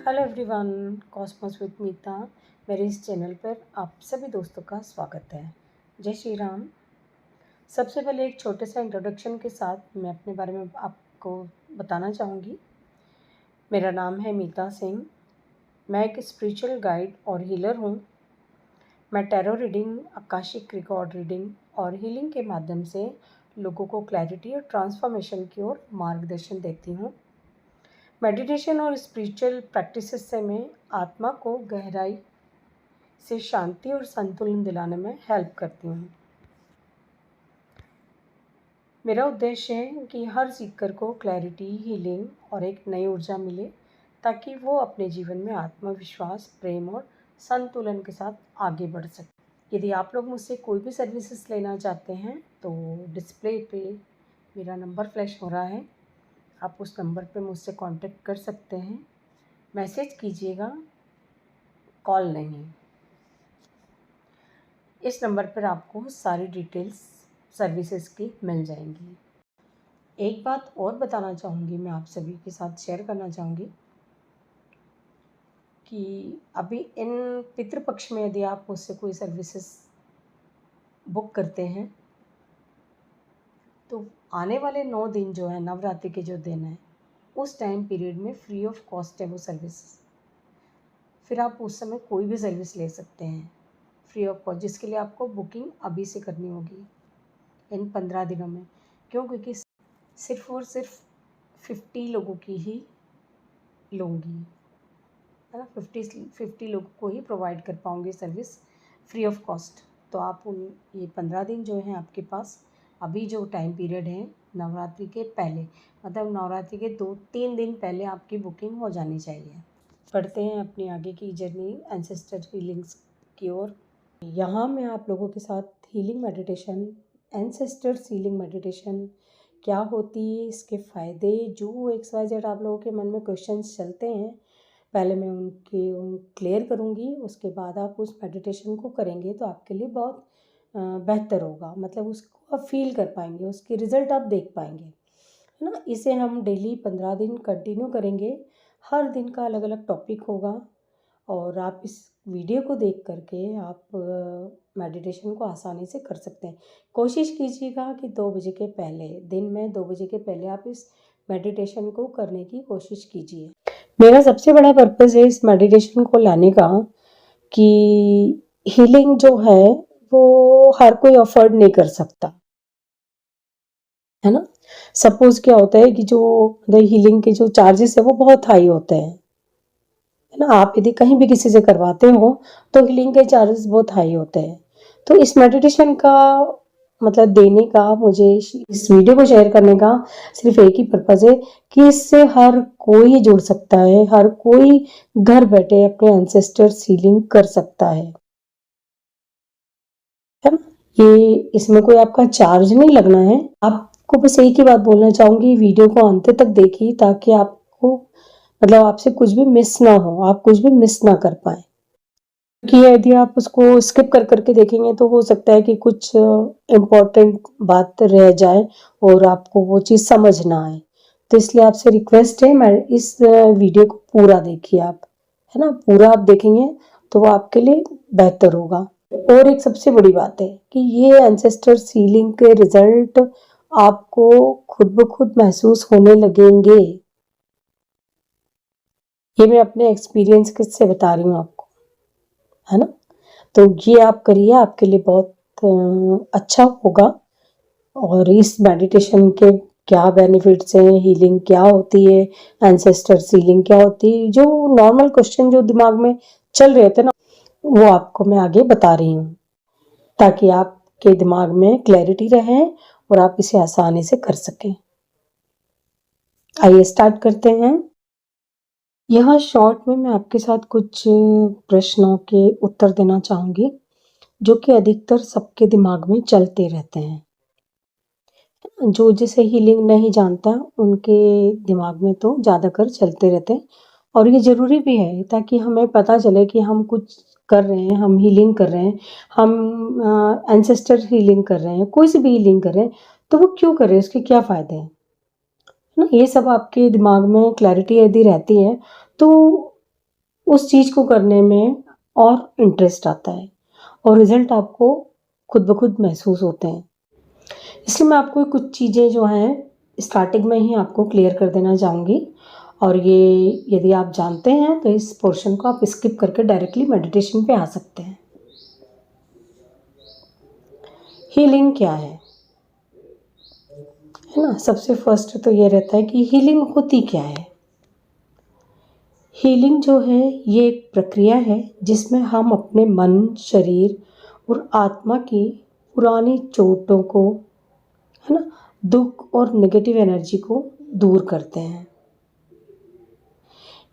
Hello everyone, Cosmos with मीता मेरे इस channel पर आप सभी दोस्तों का स्वागत है। जय श्री राम। सबसे पहले एक छोटे सा इंट्रोडक्शन के साथ मैं अपने बारे में आपको बताना चाहूँगी। मेरा नाम है मीता सिंह। मैं एक स्पिरिचुअल गाइड और हीलर हूँ। मैं tarot reading, Akashic record reading और हीलिंग के माध्यम से लोगों को क्लैरिटी और ट्रांसफॉर्मेशन की ओर मार्गदर्शन देती हूँ। मेडिटेशन और स्पिरिचुअल प्रैक्टिसेस से मैं आत्मा को गहराई से शांति और संतुलन दिलाने में हेल्प करती हूँ। मेरा उद्देश्य है कि हर सीकर को क्लैरिटी, हीलिंग और एक नई ऊर्जा मिले ताकि वो अपने जीवन में आत्मविश्वास, प्रेम और संतुलन के साथ आगे बढ़ सके। यदि आप लोग मुझसे कोई भी सर्विसेज लेना चाहते हैं तो डिस्प्ले पे मेरा नंबर फ्लैश हो रहा है। आप उस नंबर पे मुझसे कांटेक्ट कर सकते हैं। मैसेज कीजिएगा, कॉल नहीं। इस नंबर पर आपको सारी डिटेल्स सर्विसेज की मिल जाएंगी। एक बात और बताना चाहूँगी, मैं आप सभी के साथ शेयर करना चाहूँगी कि अभी इन पितृपक्ष में यदि आप मुझसे कोई सर्विसेज बुक करते हैं तो आने वाले 9 दिन जो है, नवरात्रि के जो दिन है, उस टाइम पीरियड में फ्री ऑफ कॉस्ट है वो सर्विस। फिर आप उस समय कोई भी सर्विस ले सकते हैं फ्री ऑफ कॉस्ट, जिसके लिए आपको बुकिंग अभी से करनी होगी इन 15 दिनों में। क्यों? क्योंकि सिर्फ और सिर्फ 50 लोगों की ही लूँगी, है ना। 50 लोगों को ही प्रोवाइड कर पाऊँगी सर्विस फ्री ऑफ कॉस्ट। तो आप ये 15 दिन जो हैं आपके पास, अभी जो टाइम पीरियड है नवरात्रि के पहले, मतलब नवरात्रि के 2-3 दिन पहले आपकी बुकिंग हो जानी चाहिए। बढ़ते हैं अपनी आगे की जर्नी एंसेस्टर हीलिंग्स की ओर। यहाँ मैं आप लोगों के साथ healing meditation, ancestors healing meditation क्या होती है, इसके फ़ायदे, जो XYZ आप लोगों के मन में क्वेश्चंस चलते हैं, पहले मैं उन क्लियर करूँगी। उसके बाद आप उस मेडिटेशन को करेंगे तो आपके लिए बहुत बेहतर होगा। मतलब उसको आप फील कर पाएंगे, उसके रिज़ल्ट आप देख पाएंगे, है ना। इसे हम डेली 15 दिन कंटिन्यू करेंगे। हर दिन का अलग अलग टॉपिक होगा और आप इस वीडियो को देख करके आप मेडिटेशन को आसानी से कर सकते हैं। कोशिश कीजिएगा कि 2 बजे के पहले, दिन में 2 बजे के पहले आप इस मेडिटेशन को करने की कोशिश कीजिए। मेरा सबसे बड़ा पर्पज़ है इस मेडिटेशन को लाने का कि हीलिंग जो है वो हर कोई अफोर्ड नहीं कर सकता, है ना। सपोज़ क्या होता है कि जो हीलिंग के जो चार्जेस है वो बहुत हाई होते हैं, है ना। आप यदि कहीं भी किसी से करवाते हो तो हीलिंग के चार्जेस बहुत हाई होते हैं। तो इस मेडिटेशन का मतलब देने का, मुझे इस वीडियो को शेयर करने का सिर्फ एक ही पर्पज़ है कि इससे हर कोई जुड़ सकता है, हर कोई घर बैठे अपने एंसेस्टर्स हीलिंग कर सकता है ना। ये इसमें कोई आपका चार्ज नहीं लगना है। आपको बस एक ही बात बोलना चाहूँगी, वीडियो को अंत तक देखिए ताकि आपको मतलब आपसे कुछ भी मिस ना हो, आप कुछ भी मिस ना कर पाए। कि यदि आप उसको स्किप कर करके देखेंगे तो हो सकता है कि कुछ इम्पोर्टेंट बात रह जाए और आपको वो चीज़ समझ ना आए। तो इसलिए आपसे रिक्वेस्ट है, मैं इस वीडियो को पूरा देखिए आप, है ना। पूरा आप देखेंगे तो वो आपके लिए बेहतर होगा। और एक सबसे बड़ी बात है कि ये एंसेस्टर हीलिंग के रिजल्ट आपको खुद ब खुद महसूस होने लगेंगे। ये मैं अपने एक्सपीरियंस से बता रही हूँ आपको, है ना। तो ये आप करिए, आपके लिए बहुत अच्छा होगा। और इस मेडिटेशन के क्या बेनिफिट्स हैं, हीलिंग क्या होती है, एंसेस्टर्स हीलिंग क्या होती है, जो नॉर्मल क्वेश्चन जो दिमाग में चल रहे थे ना, वो आपको मैं आगे बता रही हूँ ताकि आपके दिमाग में क्लैरिटी रहे और आप इसे आसानी से कर सकें। आइए स्टार्ट करते हैं। यहाँ शॉर्ट में मैं आपके साथ कुछ प्रश्नों के उत्तर देना चाहूँगी जो कि अधिकतर सबके दिमाग में चलते रहते हैं। जो जिसे हीलिंग नहीं जानता उनके दिमाग में तो ज़्यादातर चलते रहते हैं और ये ज़रूरी भी है ताकि हमें पता चले कि हम कुछ कर रहे हैं, हम हीलिंग कर रहे हैं, हम एंसेस्टर हीलिंग कर रहे हैं, कोई सी भी हीलिंग कर रहे हैं तो वो क्यों कर रहे हैं, उसके क्या फ़ायदे हैं, ना। ये सब आपके दिमाग में क्लैरिटी यदि रहती है तो उस चीज़ को करने में और इंटरेस्ट आता है और रिज़ल्ट आपको खुद ब खुद महसूस होते हैं। इसलिए मैं आपको कुछ चीज़ें जो हैं स्टार्टिंग में ही आपको क्लियर कर देना चाहूँगी और ये यदि आप जानते हैं तो इस पोर्शन को आप स्किप करके डायरेक्टली मेडिटेशन पे आ सकते हैं। हीलिंग क्या है ना? सबसे फर्स्ट तो ये रहता है कि हीलिंग होती क्या है। हीलिंग जो है ये एक प्रक्रिया है जिसमें हम अपने मन, शरीर और आत्मा की पुरानी चोटों को, है ना, दुख और नेगेटिव एनर्जी को दूर करते हैं।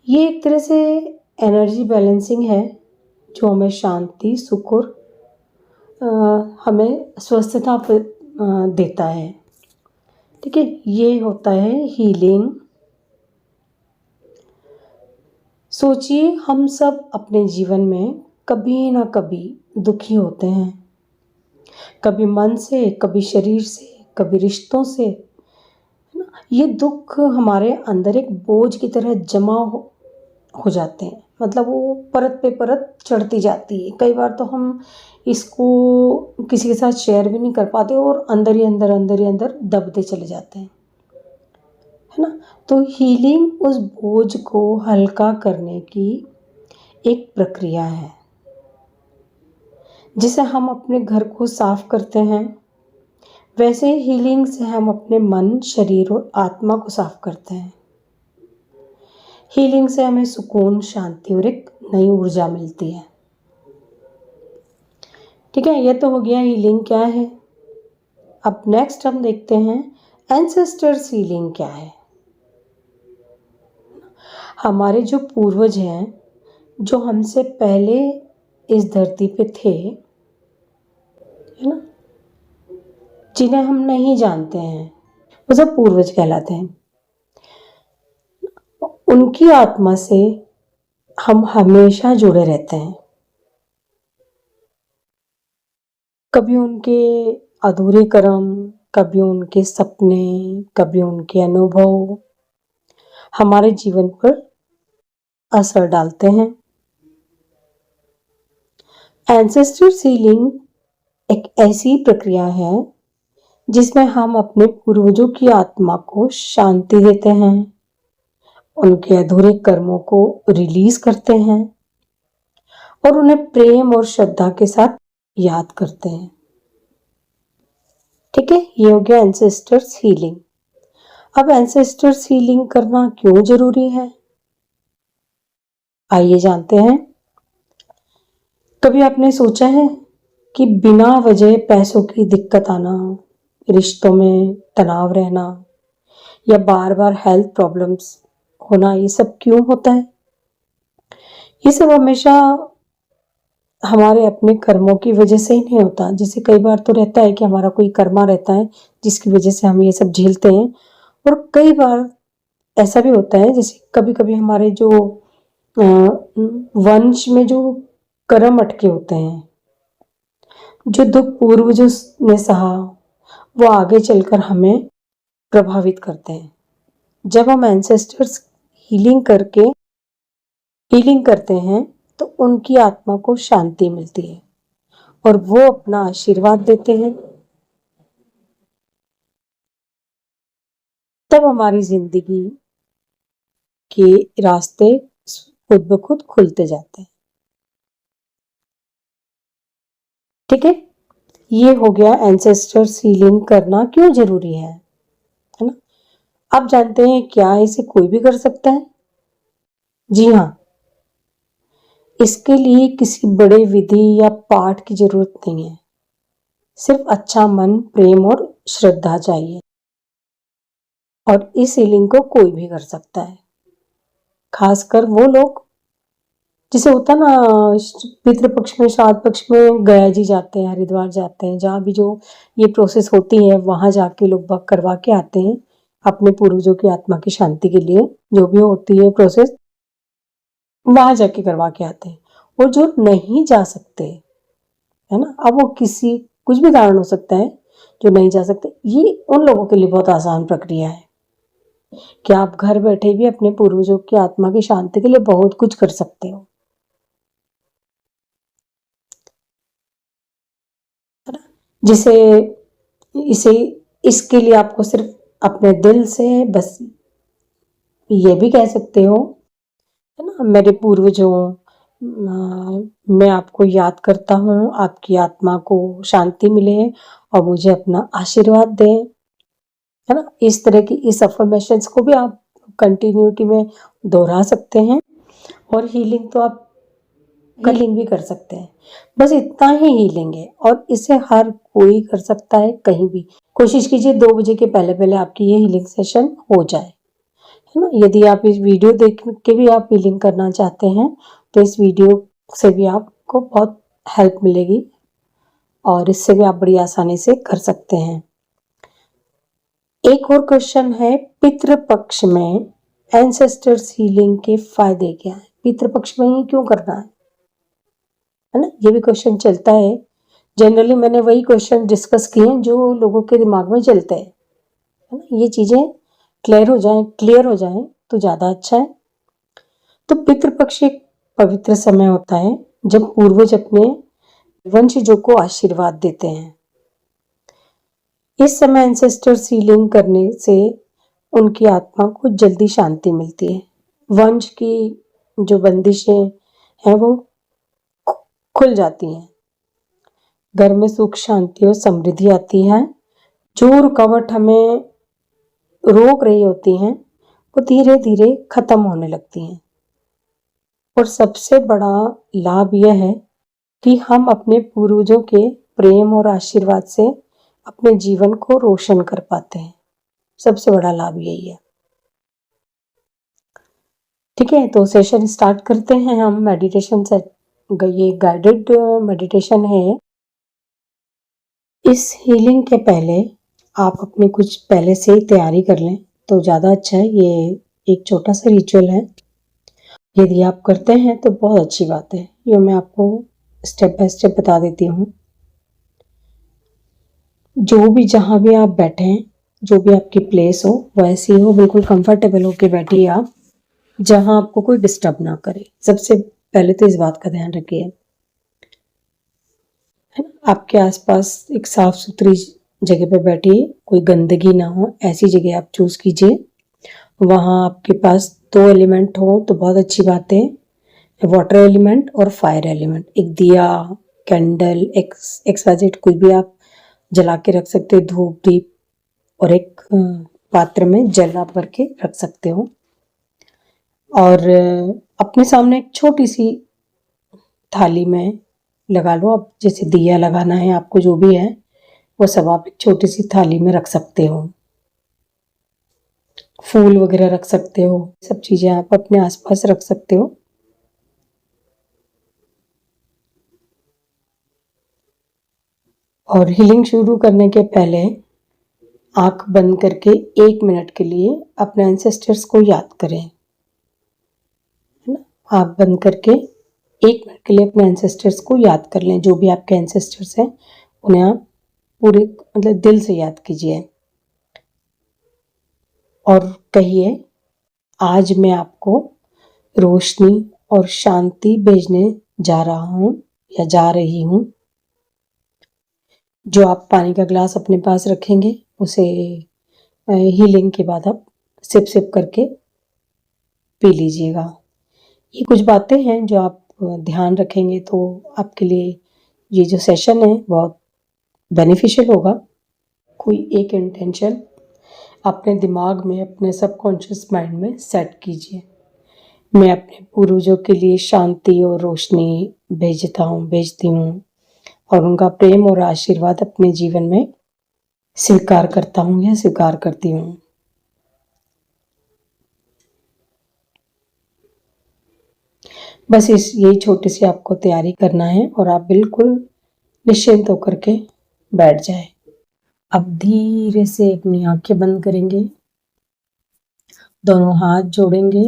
ये एक तरह से एनर्जी बैलेंसिंग है जो हमें शांति, सुख और हमें स्वस्थता देता है। ठीक है, ये होता है हीलिंग। सोचिए, हम सब अपने जीवन में कभी ना कभी दुखी होते हैं, कभी मन से, कभी शरीर से, कभी रिश्तों से, है ना। ये दुख हमारे अंदर एक बोझ की तरह जमा हो जाते हैं, मतलब वो परत पे परत चढ़ती जाती है। कई बार तो हम इसको किसी के साथ शेयर भी नहीं कर पाते और अंदर ही अंदर दबते चले जाते हैं, है ना। तो हीलिंग उस बोझ को हल्का करने की एक प्रक्रिया है। जिसे हम अपने घर को साफ करते हैं, वैसे ही हीलिंग से हम अपने मन, शरीर और आत्मा को साफ करते हैं। हीलिंग से हमें सुकून, शांति और एक नई ऊर्जा मिलती है। ठीक है, ये तो हो गया हीलिंग क्या है। अब नेक्स्ट हम देखते हैं एंसेस्टर्स हीलिंग क्या है। हमारे जो पूर्वज हैं, जो हमसे पहले इस धरती पे थे, है ना, जिन्हें हम नहीं जानते हैं, वो सब पूर्वज कहलाते हैं। उनकी आत्मा से हम हमेशा जुड़े रहते हैं। कभी उनके अधूरे कर्म, कभी उनके सपने, कभी उनके अनुभव हमारे जीवन पर असर डालते हैं। एंसेस्टर हीलिंग एक ऐसी प्रक्रिया है जिसमें हम अपने पूर्वजों की आत्मा को शांति देते हैं, उनके अधूरे कर्मों को रिलीज करते हैं और उन्हें प्रेम और श्रद्धा के साथ याद करते हैं। ठीक है, ये हो गया एंसेस्टर्स हीलिंग। अब एंसेस्टर्स हीलिंग करना क्यों जरूरी है, आइए जानते हैं। कभी आपने सोचा है कि बिना वजह पैसों की दिक्कत आना, रिश्तों में तनाव रहना या बार बार हेल्थ प्रॉब्लम्स होना, ये सब क्यों होता है? ये सब हमेशा हमारे अपने कर्मों की वजह से ही नहीं होता। जैसे कई बार तो रहता है कि हमारा कोई कर्मा रहता है जिसकी वजह से हम ये सब झेलते हैं, और कई बार ऐसा भी होता है जैसे कभी कभी हमारे जो वंश में जो कर्म अटके होते हैं, जो दुख पूर्वजों ने सहा, वो आगे चलकर हमें प्रभावित करते हैं। जब हम एंसेस्टर्स हीलिंग करते हैं तो उनकी आत्मा को शांति मिलती है और वो अपना आशीर्वाद देते हैं। तब हमारी जिंदगी के रास्ते खुद ब खुद खुलते जाते हैं। ठीक है, ये हो गया एंसेस्टर्स हीलिंग करना क्यों जरूरी है ना। आप जानते हैं क्या इसे कोई भी कर सकता है? जी हाँ, इसके लिए किसी बड़े विधि या पाठ की जरूरत नहीं है। सिर्फ अच्छा मन, प्रेम और श्रद्धा चाहिए और इस हीलिंग को कोई भी कर सकता है। खासकर वो लोग, जैसे होता ना, पितृपक्ष में, श्राद्ध पक्ष में गया जी जाते हैं, हरिद्वार जाते हैं, जहाँ भी जो ये प्रोसेस होती है वहां जाके लोग बाग करवा के आते हैं अपने पूर्वजों की आत्मा की शांति के लिए। जो भी होती है प्रोसेस वहां जाके करवा के आते हैं। और जो नहीं जा सकते, है ना, अब वो किसी कुछ भी कारण हो सकता है जो नहीं जा सकते, ये उन लोगों के लिए बहुत आसान प्रक्रिया है। कि आप घर बैठे भी अपने पूर्वजों की आत्मा की शांति के लिए बहुत कुछ कर सकते हो, है ना? जिसे इसे इसके लिए आपको सिर्फ अपने दिल से बस ये भी कह सकते हो, है ना, मेरे पूर्वजों, मैं आपको याद करता हूँ, आपकी आत्मा को शांति मिले और मुझे अपना आशीर्वाद दें, है ना? इस तरह की इस अफर्मेशंस को भी आप कंटिन्यूटी में दोहरा सकते हैं और हीलिंग तो आप हीलिंग भी कर सकते हैं। बस इतना ही हीलिंग है और इसे हर कोई कर सकता है कहीं भी। कोशिश कीजिए 2 बजे के पहले-पहले आपकी ये हीलिंग सेशन हो जाए, है ना? यदि आप इस वीडियो देख के भी आप हीलिंग करना चाहते हैं, तो इस वीडियो से भी आपको बहुत हेल्प मिलेगी और इससे भी आप बड़ी आसानी से कर सकते हैं। एक और क्वेश्चन है, पितृपक्ष में एंसेस्टर्स हीलिंग के फायदे क्या हैं? पितृपक्ष में ही क्यों करना है ना? ये भी क्वेश्चन चलता है। जनरली मैंने वही क्वेश्चन डिस्कस किए हैं जो लोगों के दिमाग में चलते हैं, है ना? ये चीजें क्लियर हो जाएं तो ज्यादा अच्छा है। तो पितृपक्ष एक पवित्र समय होता है जब पूर्वज अपने वंशजों को आशीर्वाद देते हैं। इस समय एंसेस्टर्स हीलिंग करने से उनकी आत्मा को जल्दी शांति मिलती है। वंश की जो बंदिशें हैं वो खुल जाती हैं। घर में सुख शांति और समृद्धि आती है। जो रुकावट हमें रोक रही होती हैं वो धीरे धीरे खत्म होने लगती हैं। और सबसे बड़ा लाभ यह है कि हम अपने पूर्वजों के प्रेम और आशीर्वाद से अपने जीवन को रोशन कर पाते हैं। सबसे बड़ा लाभ यही है। ठीक है, तो सेशन स्टार्ट करते हैं हम मेडिटेशन से। ये गाइडेड मेडिटेशन है। इस हीलिंग के पहले आप अपनी कुछ पहले से ही तैयारी कर लें तो ज़्यादा अच्छा है। ये एक छोटा सा रिचुअल है, यदि आप करते हैं तो बहुत अच्छी बात है। ये मैं आपको स्टेप बाय स्टेप बता देती हूँ। जो भी जहाँ भी आप बैठे हैं, जो भी आपकी प्लेस हो वैसी हो, बिल्कुल कंफर्टेबल होके बैठिए आप, जहाँ आपको कोई डिस्टर्ब ना करे। सबसे पहले तो इस बात का ध्यान रखिए, है ना? आपके आसपास एक साफ सुथरी जगह पे बैठिए, कोई गंदगी ना हो, ऐसी जगह आप चूज कीजिए। वहाँ आपके पास 2 एलिमेंट हो तो बहुत अच्छी बात है, वाटर एलिमेंट और फायर एलिमेंट। एक दिया, कैंडल, एक्सवाइजेड कोई भी आप जला के रख सकते हो, धूप दीप, और एक पात्र में जल आप भर के रख सकते हो। और अपने सामने एक छोटी सी थाली में लगा लो। अब जैसे दिया लगाना है आपको, जो भी है वो सब आप एक छोटी सी थाली में रख सकते हो। फूल वगैरह रख सकते हो, सब चीजें आप अपने आसपास रख सकते हो। और हीलिंग शुरू करने के पहले आंख बंद करके 1 मिनट के लिए अपने एंसेस्टर्स को याद करें, है ना? आंख बंद करके 1 मिनट के लिए अपने एंसेस्टर्स को याद कर लें। जो भी आपके एंसेस्टर्स हैं उन्हें आप पूरे मतलब दिल से याद कीजिए और कहिए, आज मैं आपको रोशनी और शांति भेजने जा रहा हूँ या जा रही हूँ। जो आप पानी का ग्लास अपने पास रखेंगे उसे हीलिंग के बाद आप सिप सिप करके पी लीजिएगा। ये कुछ बातें हैं जो आप ध्यान रखेंगे तो आपके लिए ये जो सेशन है बहुत बेनिफिशियल होगा। कोई एक इंटेंशन अपने दिमाग में, अपने सबकॉन्शियस माइंड में सेट कीजिए। मैं अपने पूर्वजों के लिए शांति और रोशनी भेजती हूँ और उनका प्रेम और आशीर्वाद अपने जीवन में स्वीकार करता हूँ या स्वीकार करती हूँ। बस यही छोटी सी आपको तैयारी करना है और आप बिल्कुल निश्चिंत होकर के बैठ जाए। अब धीरे से अपनी आंखें बंद करेंगे, दोनों हाथ जोड़ेंगे।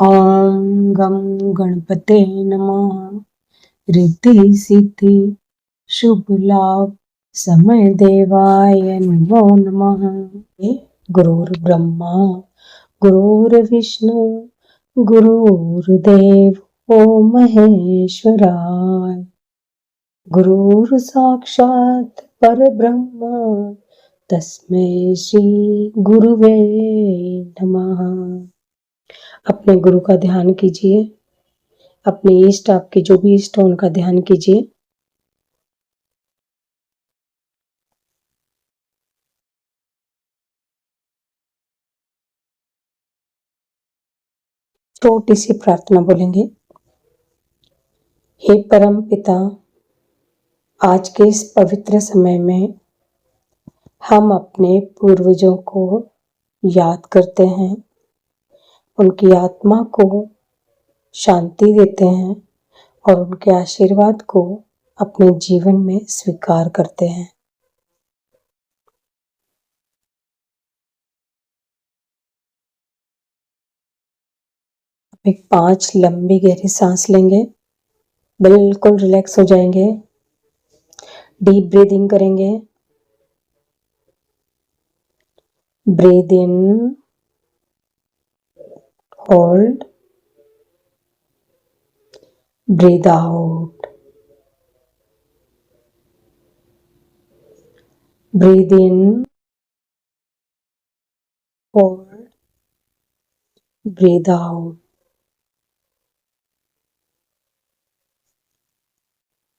ओम गम गणपते नमः। रिद्धि सिद्धि शुभ लाभ समय देवाय नमो नमः। गुरुर्ब्रह्मा गुरुर्विष्णु गुरुर्देवो महेश्वराय। गुरुर् साक्षात् परब्रह्म तस्मै श्री गुरुवे नमः। अपने गुरु का ध्यान कीजिए, अपने इष्ट आपके जो भी इष्ट हो उनका ध्यान कीजिए। छोटी सी प्रार्थना बोलेंगे। हे परम पिता, आज के इस पवित्र समय में हम अपने पूर्वजों को याद करते हैं, उनकी आत्मा को शांति देते हैं और उनके आशीर्वाद को अपने जीवन में स्वीकार करते हैं। एक 5 लंबी गहरी सांस लेंगे, बिल्कुल रिलैक्स हो जाएंगे। डीप ब्रीदिंग करेंगे। Breathe in, hold, breathe out. Breathe in, hold, breathe out.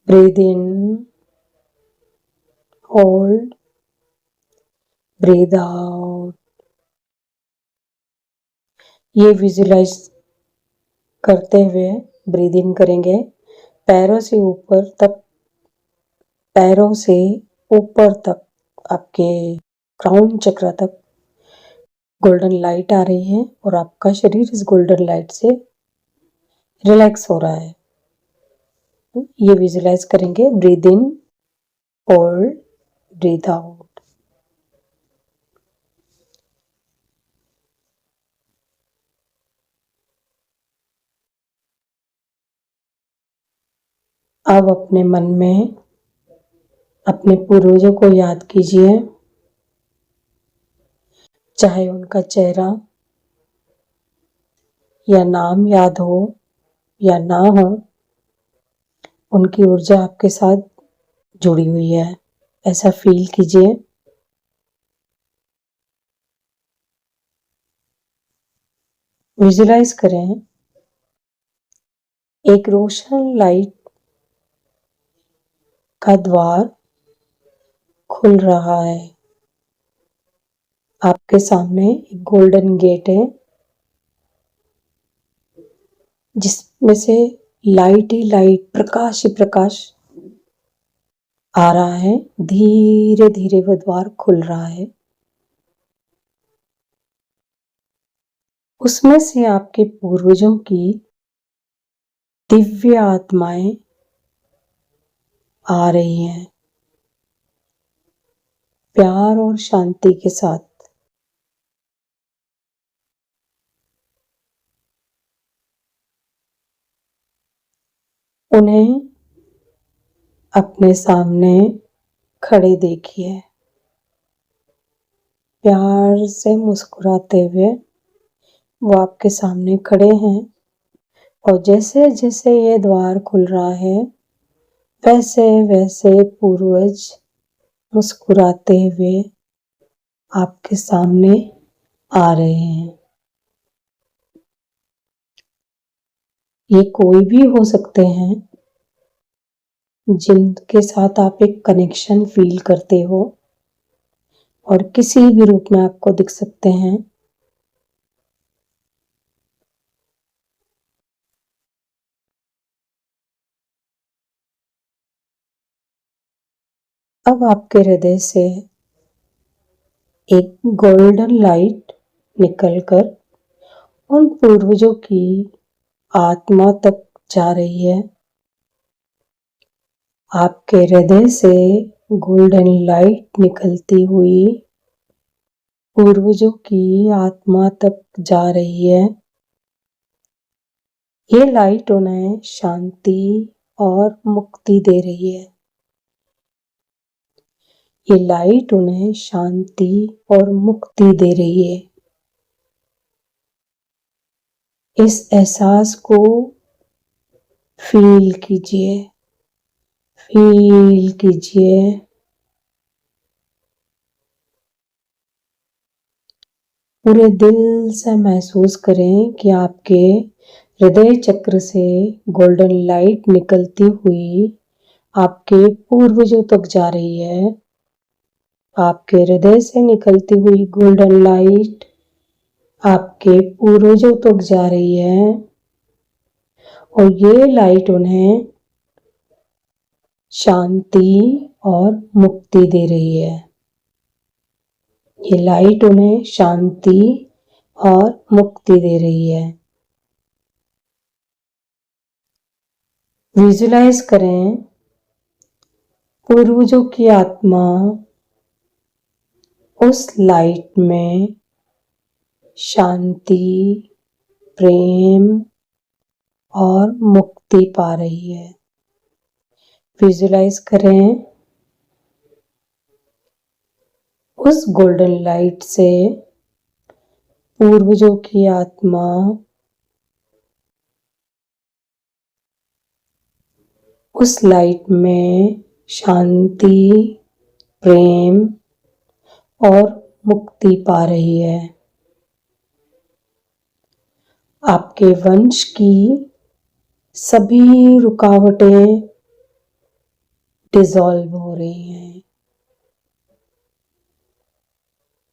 Breathe in, hold, breathe out. ये विजुलाइज करते हुए ब्रीद इन करेंगे। पैरों से ऊपर तक आपके क्राउन चक्र तक गोल्डन लाइट आ रही है और आपका शरीर इस गोल्डन लाइट से रिलैक्स हो रहा है। ये विजुलाइज करेंगे। Breathe in, hold, breathe out. अब अपने मन में अपने पूर्वजों को याद कीजिए, चाहे उनका चेहरा या नाम याद हो या ना हो, उनकी ऊर्जा आपके साथ जुड़ी हुई है, ऐसा फील कीजिए। विजुलाइज करें एक रोशन लाइट का द्वार खुल रहा है। आपके सामने एक गोल्डन गेट है जिसमें से लाइट ही लाइट, प्रकाश ही प्रकाश आ रहा है। धीरे धीरे वो द्वार खुल रहा है। उसमें से आपके पूर्वजों की दिव्य आत्माएं आ रही हैं, प्यार और शांति के साथ। उन्हें अपने सामने खड़े देखिए, प्यार से मुस्कुराते हुए वो आपके सामने खड़े हैं और जैसे जैसे ये द्वार खुल रहा है वैसे वैसे पूर्वज मुस्कुराते हुए आपके सामने आ रहे हैं। ये कोई भी हो सकते हैं जिनके साथ आप एक कनेक्शन फील करते हो और किसी भी रूप में आपको दिख सकते हैं। अब आपके हृदय से एक गोल्डन लाइट निकलकर उन पूर्वजों की आत्मा तक जा रही है। आपके हृदय से गोल्डन लाइट निकलती हुई पूर्वजों की आत्मा तक जा रही है। ये लाइट उन्हें शांति और मुक्ति दे रही है। ये लाइट उन्हें शांति और मुक्ति दे रही है। इस एहसास को फील कीजिए, फील कीजिए। पूरे दिल से महसूस करें कि आपके हृदय चक्र से गोल्डन लाइट निकलती हुई आपके पूर्वजों तक जा रही है। आपके हृदय से निकलती हुई गोल्डन लाइट आपके पूर्वजों तक जा रही है और ये लाइट उन्हें शांति और मुक्ति दे रही है। ये लाइट उन्हें शांति और मुक्ति दे रही है। विजुलाइज करें पूर्वजों की आत्मा उस लाइट में शांति, प्रेम और मुक्ति पा रही है। विजुलाइज करें उस गोल्डन लाइट से पूर्वजों की आत्मा उस लाइट में शांति, प्रेम और मुक्ति पा रही है। आपके वंश की सभी रुकावटें डिसॉल्व हो रही हैं,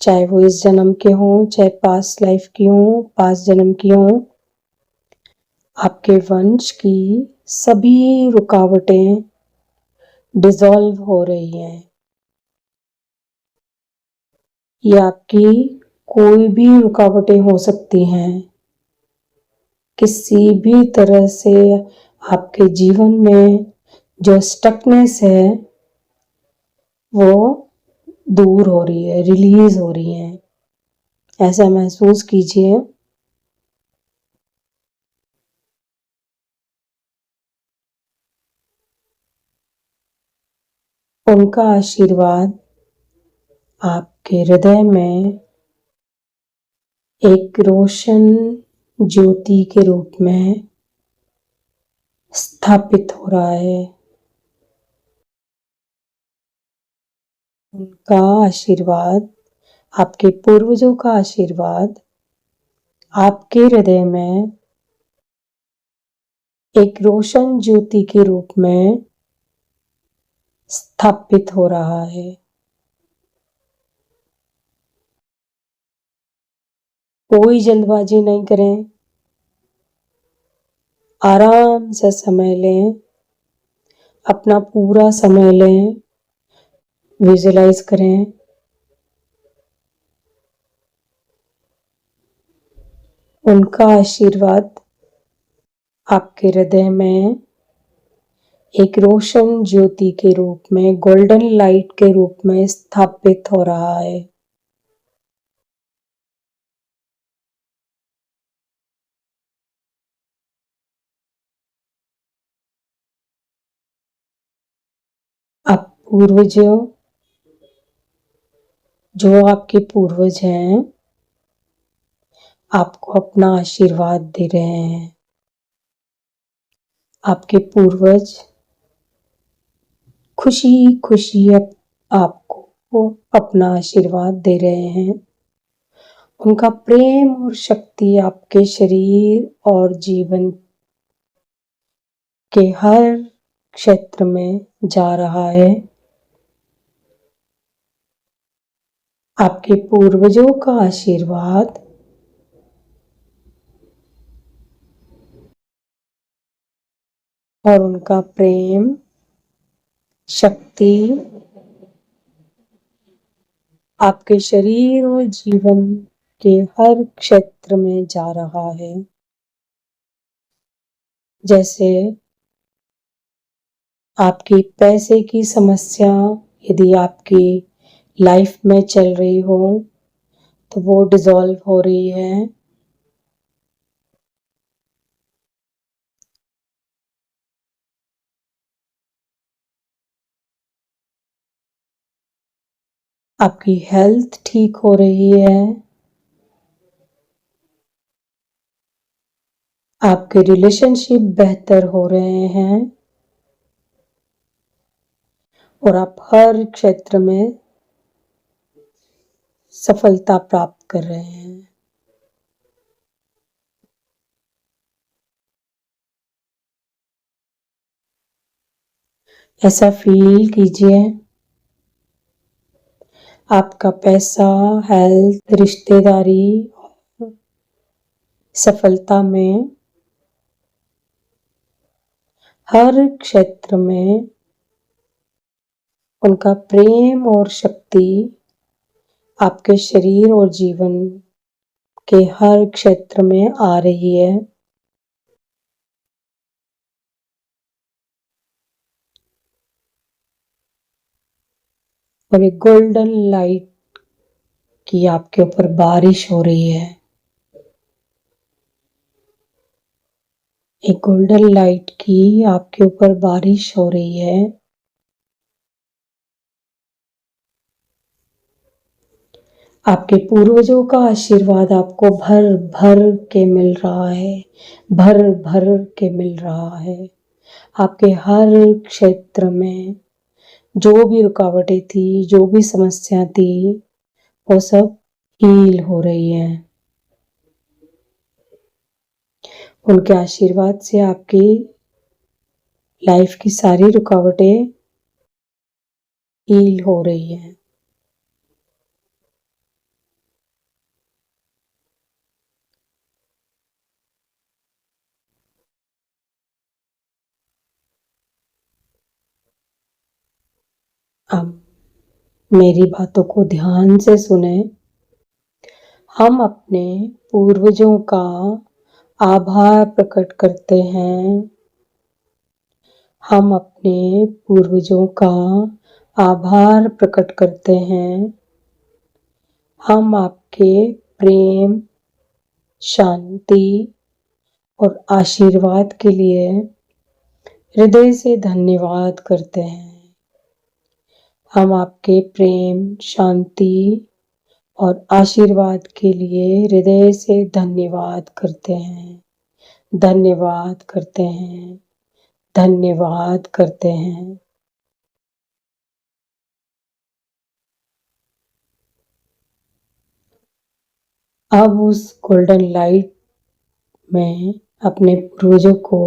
चाहे वो इस जन्म के हों, चाहे पास्ट लाइफ की हों, पास्ट जन्म की हों। आपके वंश की सभी रुकावटें डिसॉल्व हो रही हैं। ये आपकी कोई भी रुकावटें हो सकती हैं, किसी भी तरह से आपके जीवन में जो स्टकनेस है वो दूर हो रही है, रिलीज हो रही है। ऐसा महसूस कीजिए। उनका आशीर्वाद आपके हृदय में एक रोशन ज्योति के रूप में स्थापित हो रहा है। उनका आशीर्वाद, आपके पूर्वजों का आशीर्वाद आपके हृदय में एक रोशन ज्योति के रूप में स्थापित हो रहा है। कोई जल्दबाजी नहीं करें, आराम से समय लें, अपना पूरा समय लें, विजुलाइज करें। उनका आशीर्वाद आपके हृदय में एक रोशन ज्योति के रूप में, गोल्डन लाइट के रूप में स्थापित हो रहा है। आप पूर्वजों, जो आपके पूर्वज हैं, आपको अपना आशीर्वाद दे रहे हैं। आपके पूर्वज खुशी खुशी आपको अपना आशीर्वाद दे रहे हैं। उनका प्रेम और शक्ति आपके शरीर और जीवन के हर क्षेत्र में जा रहा है। आपके पूर्वजों का आशीर्वाद और उनका प्रेम, शक्ति आपके शरीर और जीवन के हर क्षेत्र में जा रहा है। जैसे आपकी पैसे की समस्या यदि आपकी लाइफ में चल रही हो तो वो डिसॉल्व हो रही है। आपकी हेल्थ ठीक हो रही है, आपके रिलेशनशिप बेहतर हो रहे हैं और आप हर क्षेत्र में सफलता प्राप्त कर रहे हैं। ऐसा फील कीजिए आपका पैसा, हेल्थ, रिश्तेदारी, सफलता में हर क्षेत्र में उनका प्रेम और शक्ति आपके शरीर और जीवन के हर क्षेत्र में आ रही है। और एक गोल्डन लाइट की आपके ऊपर बारिश हो रही है। एक गोल्डन लाइट की आपके ऊपर बारिश हो रही है। आपके पूर्वजों का आशीर्वाद आपको भर भर के मिल रहा है, भर भर के मिल रहा है। आपके हर क्षेत्र में जो भी रुकावटें थी, जो भी समस्या थी, वो सब हील हो रही है। उनके आशीर्वाद से आपकी लाइफ की सारी रुकावटें हील हो रही है। अब मेरी बातों को ध्यान से सुने। हम अपने पूर्वजों का आभार प्रकट करते हैं। हम अपने पूर्वजों का आभार प्रकट करते हैं। हम आपके प्रेम, शांति और आशीर्वाद के लिए हृदय से धन्यवाद करते हैं। हम आपके प्रेम, शांति और आशीर्वाद के लिए हृदय से धन्यवाद करते हैं, धन्यवाद करते हैं, धन्यवाद करते हैं। अब उस गोल्डन लाइट में अपने पूर्वजों को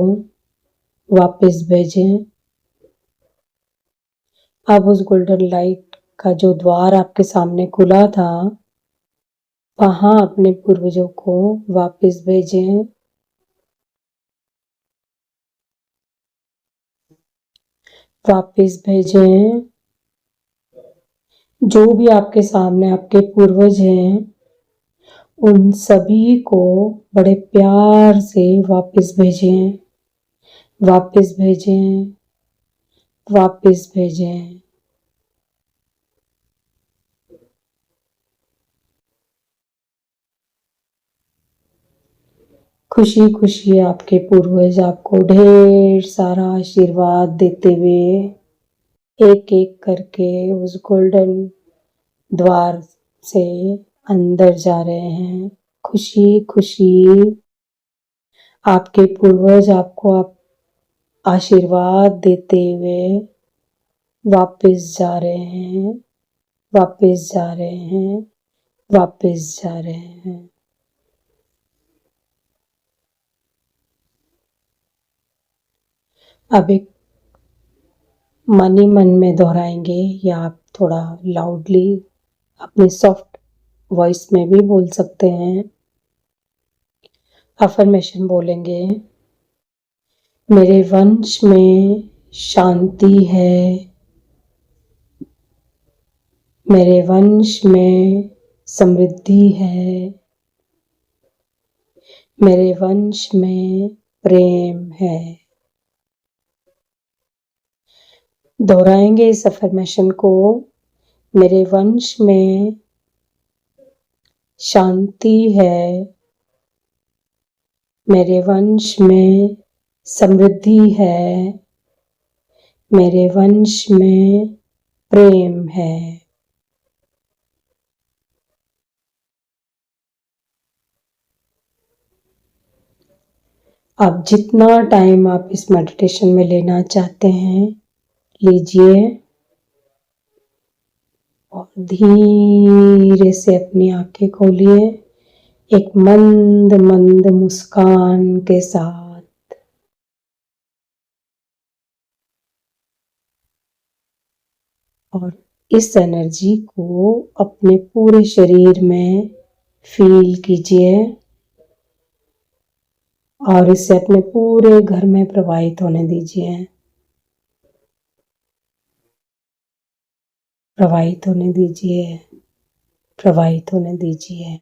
वापस भेजें। अब उस गोल्डन लाइट का जो द्वार आपके सामने खुला था, वहां अपने पूर्वजों को वापस भेजें। वापस भेजें। जो भी आपके सामने आपके पूर्वज हैं, उन सभी को बड़े प्यार से वापस भेजें, वापस भेजें, वापस भेजें। खुशी खुशी आपके पूर्वज आपको ढेर सारा आशीर्वाद देते हुए एक एक करके उस गोल्डन द्वार से अंदर जा रहे हैं। खुशी खुशी आपके पूर्वज आपको आशीर्वाद देते हुए वापस जा रहे हैं, वापस जा रहे हैं, वापस जा रहे हैं। अब एक मन ही मन में दोहराएंगे या आप थोड़ा लाउडली अपनी सॉफ्ट वॉइस में भी बोल सकते हैं। अफर्मेशन बोलेंगे, मेरे वंश में शांति है, मेरे वंश में समृद्धि है, मेरे वंश में प्रेम है। दोहराएंगे इस अफर्मेशन को, मेरे वंश में शांति है, मेरे वंश में समृद्धि है, मेरे वंश में प्रेम है। आप जितना टाइम आप इस मेडिटेशन में लेना चाहते हैं लीजिए और धीरे से अपनी आंखें खोलिए एक मंद मंद मुस्कान के साथ। और इस एनर्जी को अपने पूरे शरीर में फील कीजिए और इसे अपने पूरे घर में प्रवाहित होने दीजिए, प्रवाहित होने दीजिए, प्रवाहित होने दीजिए।